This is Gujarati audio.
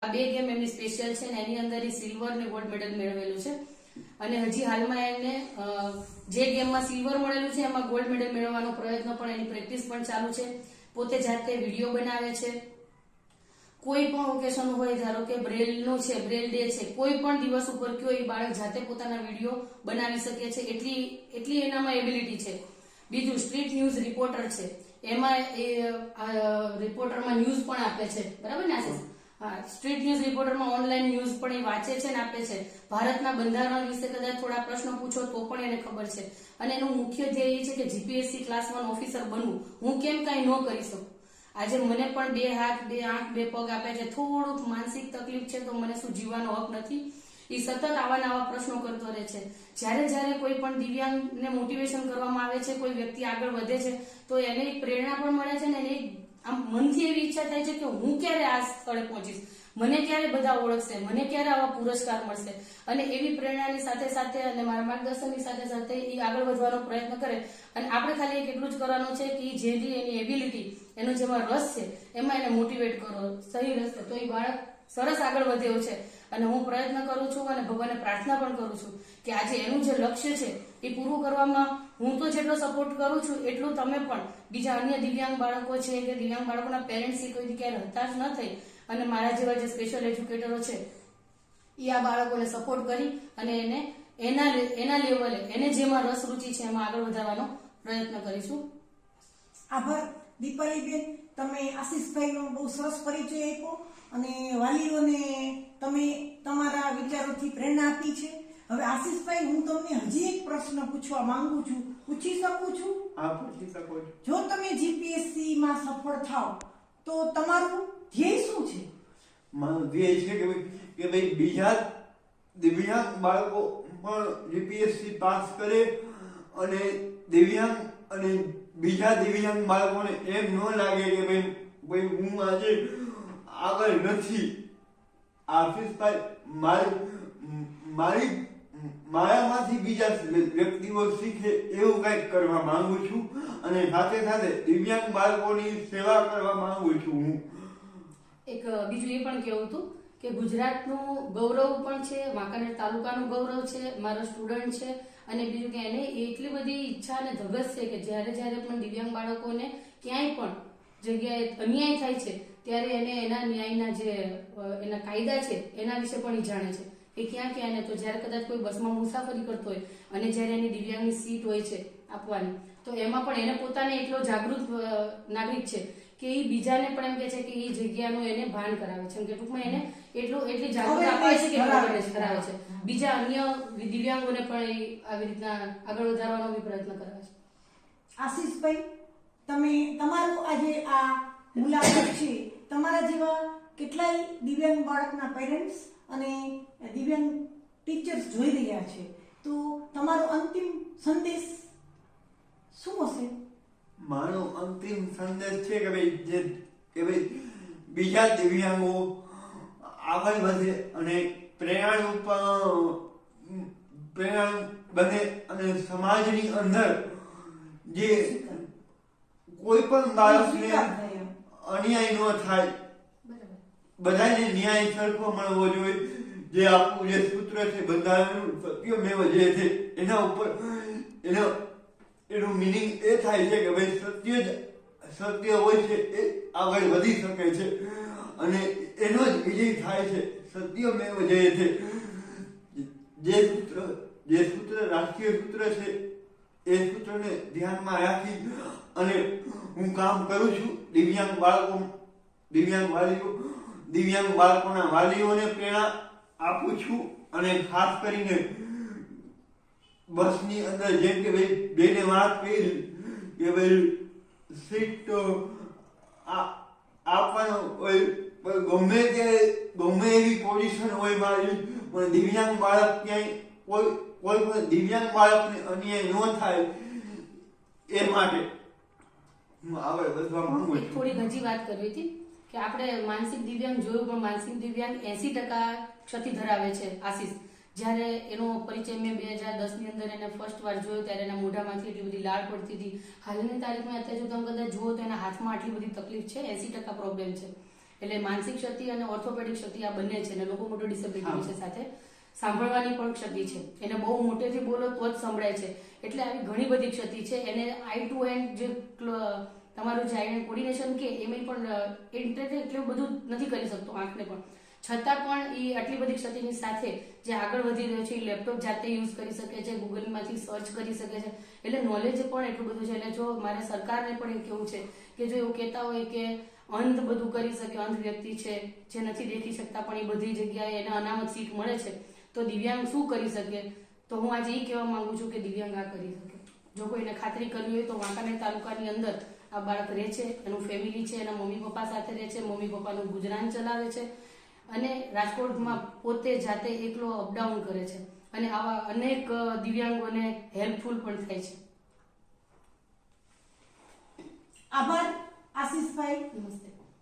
આ બે ગેમ એમની સ્પેશિયલ છે ને એની અંદર સિલ્વર ને ગોલ્ડ મેડલ મેળવેલું છે અને હજી હાલમાં એને જે ગેમમાં સિલ્વર મળેલું છે એમાં ગોલ્ડ મેડલ મેળવવાનો પ્રયત્ન પણ એની પ્રેક્ટિસ પણ ચાલુ છે. પોતે જાતે વિડીયો બનાવે છે. કોઈ પણ ઓકેશન હોય, ધારો કે બ્રેલનું છે, બ્રેલ ડે છે, કોઈ પણ દિવસ ઉપર કયો એ બાળક જાતે પોતાના વિડીયો બનાવી શકે છે, એટલી એનામાં એબિલિટી છે. બીજું સ્ટ્રીટ ન્યૂઝ રિપોર્ટર છે, એમાં એ રિપોર્ટરમાં ન્યૂઝ પણ આપે છે, બરાબર ને આશીષ? હા, સ્ટ્રીટ ન્યૂઝ રિપોર્ટરમાં ઓનલાઈન ન્યૂઝ પણ એ વાંચે છે ને આપે છે. ભારતના બંધારણ વિશે કદાચ થોડા પ્રશ્નો પૂછો તો પણ એને ખબર છે. અને એનું મુખ્ય ધ્યેય એ છે કે જીપીએસસી ક્લાસ 1 ઓફિસર બનવું. હું કેમ કાંઈ ન કરી શકું? આજે મને પણ 2 હાથ 2 આંખ 2 પગ આપે છે, થોડુંક માનસિક તકલીફ છે, તો મને શું જીવવાનો હક નથી? એ સતત આવા નવા પ્રશ્નો કરતો રહે છે. જ્યારે કોઈ પણ દિવ્યાંગને મોટિવેશન કરવામાં આવે છે, કોઈ વ્યક્તિ આગળ વધે છે, તો એને એક પ્રેરણા પણ મળે છે ને એને આમ મનથી એવી ઈચ્છા થાય છે કે હું ક્યારે આ સ્થળે પહોંચીશ, મને ક્યારે બધા ઓળખશે, મને ક્યારે આવા પુરસ્કાર મળશે. અને એવી પ્રેરણાની સાથે સાથે અને મારા માર્ગદર્શનની સાથે સાથે એ આગળ વધવાનો પ્રયત્ન કરે. અને આપણે ખાલી એટલું જ કરવાનું છે કે જેની એની એબિલિટી, એનો જેમાં રસ છે એમાં એને મોટિવેટ કરો સહી રસ્તે, તો એ બાળક સરસ આગળ વધ્યો છે. અને હું પ્રયત્ન કરું છું અને ભગવાનને પ્રાર્થના પણ કરું છું કે આજે એનું જે લક્ષ્ય છે એ પૂરું કરવામાં હું તો જેટલો સપોર્ટ કરું છું એટલું તમે પણ બીજા અન્ય દિવ્યાંગ બાળકો છે કે દિવ્યાંગ બાળકોના પેરેન્ટ્સ કોઈ ક્યારે હતાશ ન થઈ અને મારા જેવા જે સ્પેશિયલ એજ્યુકેટરો છે એ આ બાળકોને સપોર્ટ કરી અને એને એના લેવલે એને જેમાં રસ રુચિ છે એમાં આગળ વધારવાનો પ્રયત્ન કરીશું. આભાર દીપાલીબેન, તમે આશીષભાઈનો બહુ સરસ પરિચય આપ્યો અને વાલીઓને તમે તમારા વિચારોથી પ્રેરણા આપી છે. હવે આશીષભાઈ, હું તમને હજી એક પ્રશ્ન પૂછવા માંગુ છું, પૂછી શકું છું? હા, પૂછી શકો છો. જો તમે જીપીએસસી માં સફળ થાવ તો તમારું ધ્યેય શું છે? મારું ધ્યેય છે કે ભાઈ બીજા દિવ્યાંગ બાળકો પણ જીપીએસસી પાસ કરે અને દિવ્યાંગ અને બીજા દિવ્યાંગ બાળકોને એમ ન લાગે કે ભાઈ હું આજે આગળ નથી. આશીષભાઈ, મારામાંથી બીજા વ્યક્તિઓ શીખે એવું કંઈક કરવા માંગુ છું અને સાથે સાથે દિવ્યાંગ બાળકોની સેવા કરવા માંગુ છું. હું એક બીજું એ પણ કહેવું હતું કે ગુજરાતનું ગૌરવ પણ છે, વાંકાનેર તાલુકાનું ગૌરવ છે, મારો સ્ટુડન્ટ છે. અને બીજું કે એને એટલી બધી ઈચ્છા અને ધગસ છે કે જ્યારે પણ દિવ્યાંગ બાળકોને ક્યાંય પણ જગ્યાએ અન્યાય થાય છે ત્યારે એને એના ન્યાયના જે એના કાયદા છે એના વિશે પણ એ જાણે છે કે ક્યાં એને તો જ્યારે કદાચ કોઈ બસમાં મુસાફરી કરતો હોય અને જ્યારે એની દિવ્યાંગની સીટ હોય છે આપવાની, તો એમાં પણ એને પોતાને એટલો જાગૃત નાગરિક છે કે એ બીજાને પણ એમ કે છે કે એ જગ્યાનું એને ભાન કરાવે છે, કે ટૂંકમાં એને એટલી જાગૃત આપે છે કે અવેરનેસ કરાવે છે. બીજા અન્ય દિવ્યાંગોને પણ એ આવી રીતના આગળ વધારવાનો બી પ્રયત્ન કરાવે છે. આશીષભાઈ, તમે તમારું આજે આ મુલાકાત છે, તમારા જેવા કેટલાય દિવ્યાંગ બાળકના પેરેન્ટ્સ અને દિવ્યાંગ ટીચર્સ જોઈ રહ્યા છે, તો તમારો અંતિમ સંદેશ શું હશે? મારો અંતિમ સંદેશ છે કે ભાઈ બીજા દિવ્યાંગો આગળ વધે અને પ્રેરણા બને અને સમાજની અંદર જે કોઈ પણ બાળકને અન્યાય ન થાય, બધાને ન્યાય સરખો મળવો જોઈએ. જે આપણું જે સૂત્ર છે બંધારણનું સત્યમેવ જયતે, એના ઉપર એનું મિનિંગ એ થાય છે કે ભાઈ સત્ય હોય છે એ આગળ વધી શકે છે અને એનો જ વિજય થાય છે. સત્યમેવ જયતે જે સૂત્ર રાષ્ટ્રીય સૂત્ર છે એ સૂત્રને ધ્યાનમાં રાખી અને હું કામ કરું છું. દિવ્યાંગ બાળકોના વાલીઓને પ્રેરણા આપું છું અને ખાસ કરીને બસની અંદર જેમ કે ભાઈ બેને વાત કરી કે ભાઈ સીટ આપવાનો હોય, ગમે એવી પોઝિશન હોય મારી, પણ દિવ્યાંગ બાળક ક્યાંય કોઈ પણ દિવ્યાંગ બાળકને અન્યાય ન થાય એ માટે હું આગળ વધવા માંગુ છું. થોડી હજી વાત કરવી હતી કે આપણે માનસિક દિવ્યાંગ જોયું, પણ માનસિક દિવ્યાંગ 80% ક્ષતિ ધરાવે છે. આશીષ, જ્યારે એનો પરિચય મેં 2010 ની અંદર એને ફર્સ્ટ વાર જોયો ત્યારે એના મોઢામાંથી એટલી બધી લાળ પડતી હતી. હાલની તારીખમાં અત્યારે જો તમે કદાચ જુઓ તો એના હાથમાં આટલી બધી તકલીફ છે, 80% પ્રોબ્લેમ છે. એટલે માનસિક ક્ષતિ અને ઓર્થોપેડિક ક્ષતિ આ બંને છે, અને લોકો મોટો ડિસેબિલિટી વિશે સાથે સાંભળવાની પણ ક્ષતિ છે, એને બહુ મોટેથી બોલો તો જ સંભળાય છે. એટલે આવી ઘણી બધી ક્ષતિ છે. એને આઈ ટુ એન્ડ જે તમારું જે આઈ કોર્ડિનેશન કે એમાં પણ ઇન્ટરનેટ એટલું બધું નથી કરી શકતો આંખને પણ, છતાં પણ એ આટલી બધી ક્ષતિની સાથે જે આગળ વધી રહ્યો છે, એ લેપટોપ જાતે યુઝ કરી શકે છે, ગૂગલમાંથી સર્ચ કરી શકે છે, એટલે નોલેજ પણ એટલું બધું છે. એટલે જો મારે સરકારને પણ એ કહેવું છે કે જો એવું કહેતા હોય કે અંધ બધું કરી શકે, અંધ વ્યક્તિ છે જે નથી દેખી શકતા પણ એ બધી જગ્યાએ એને અનામત સીટ મળે છે, તો દિવ્યાંગ શું કરી શકે? તો હું આજે એ કહેવા માંગુ છું કે દિવ્યાંગ આ કરી શકે. જો કોઈને ખાતરી કરવી હોય તો વાંકાનેર તાલુકાની અંદર આ બાળક રહે છે, એનું ફેમિલી છે, એના મમ્મી પપ્પા સાથે રહે છે, મમ્મી પપ્પાનું ગુજરાન ચલાવે છે, અને રાજકોટમાં પોતે જાતે એકલો અપડાઉન કરે છે, અને આવા અનેક દિવ્યાંગોને હેલ્પફુલ પણ થાય છે. આભાર આશીષભાઈ. નમસ્તે.